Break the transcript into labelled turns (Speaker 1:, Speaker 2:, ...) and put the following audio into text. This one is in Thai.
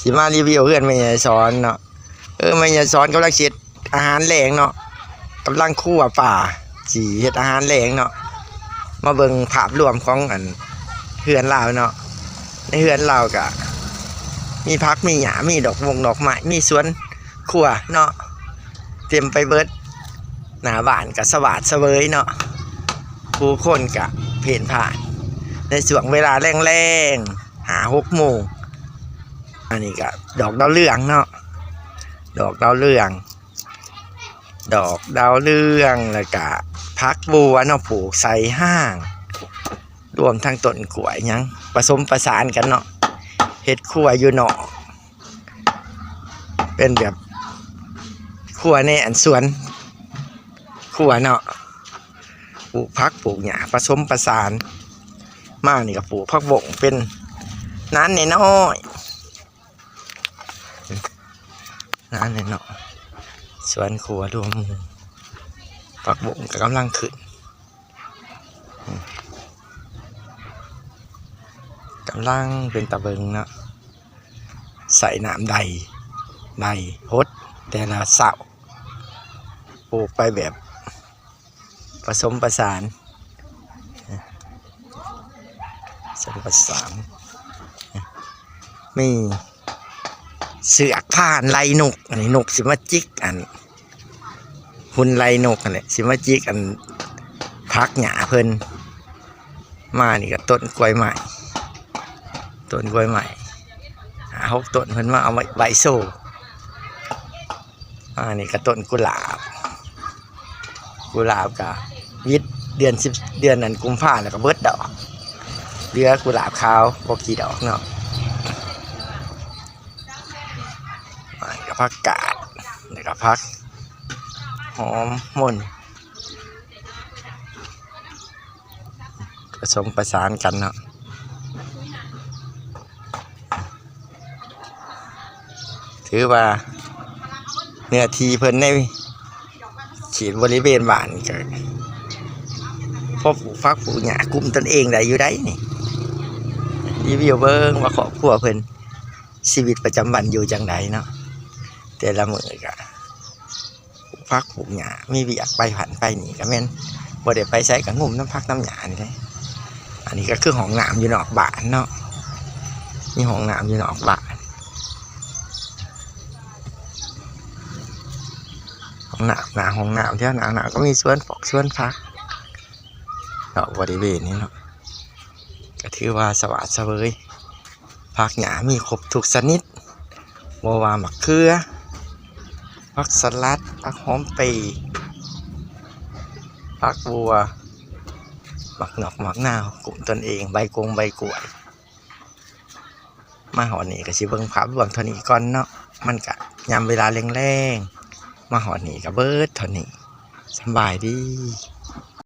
Speaker 1: สิมารีวิวเพื่อนไม่ยายสอนเนาะไม่ยายสอนกำลังเช็ดอาหารแหลงเนาะกำลังคั่วป่าสีเฮ็ดอาหารแหลงเนาะมาเบิ่งภาพรวมของอันเฮือนเราเนาะในเฮือนเราก็มีพักมีหญ้ามีดอกไม้มีสวนครัวเนาะเต็มไปเบิดหน้าบ้านก็สว่างเสวยเนาะผู้คนก็เพ่นผ่านในช่วงเวลาแรงๆ5-6 โมงอันนี้ก็ดอกดาวเรืองเนาะดอกดาวเรืองแล้วก็พักบัวเนาะปลูกใส่ห้างรวมทั้งต้นกล้วยยังผสมประสานกันเนาะเฮ็ดครัวอยู่เนาะเป็นแบบครัวในอันสวนครัวเนาะปลูกพักปลูกหญ้าผสมประสานมานี่ก็ปลูกพักบงเป็นนั้นน้อยนั่นเนาะสวนครัวรวมผักบุ้งกำลังขึ้นกำลังเป็นตะเบิงเนาะใส่น้ำใดฮดแต่ละเสาปลูกไปแบบผสมประสานมีเสือกผ่านไล่นกอันนี้นกสิมาจิกอันหุ่นไล่นกอันนี้สิมาจิกอันพักหญ้าเพิ่นมานี่ก็ต้นกล้วยใหม่6 ต้นเพิ่นมาเอาใบโซ่นี่ก็ต้นกุหลาบก็วิทย์เดือนนั้นกุมภาพันธ์แล้วก็เบิดดอกเหลือกุหลาบขาวบ่กี่ดอกเนาะกับผักกาดแล้วก็ผักหอมม่นผสมประสานกันเนาะถือว่าเนื้อที่เพิ่นในเขตบริเวณบ้านก็พอปลูกฟักปลูกหญ้ากลุ่มตนเองได้อยู่ได้นี่รีวิวเบิ่งว่าครอบครัวเพิ่นชีวิตประจำวันอยู่จังไดเนาะแต่ละมื้อก็ปลูกฟักปลูกหญ้ามีเวียกไปผ่านไปนี่ก็แม่นบ่ได้ไปใช้กับงุ่มน้ำพักน้ำหญ้านี่เด้อันนี้ก็คือห้องน้ำอยู่นอกบ้านเนาะมีห้องน้ำอยู่นอกบ้านห้องน้ำเที่ยวหน้าก็มีสวนพักเนาะบริเวณนี้เนาะก็ถือว่าสวัสดิ์เสวยผักหญ้ามีครบทุกชนิดบ่ว่าหมักเขือผักสลัดผักหอมปีผักบัวหมักหนอกหมักนาวกลุ่มตนเองใบกล้วยมาหอนี่ก็สิเบิ่งภาพรวมเท่านี้ก่อนเนาะมันก็ยามเวลาแรงๆมาหอนี่ก็เบิดเท่านี้สบายดี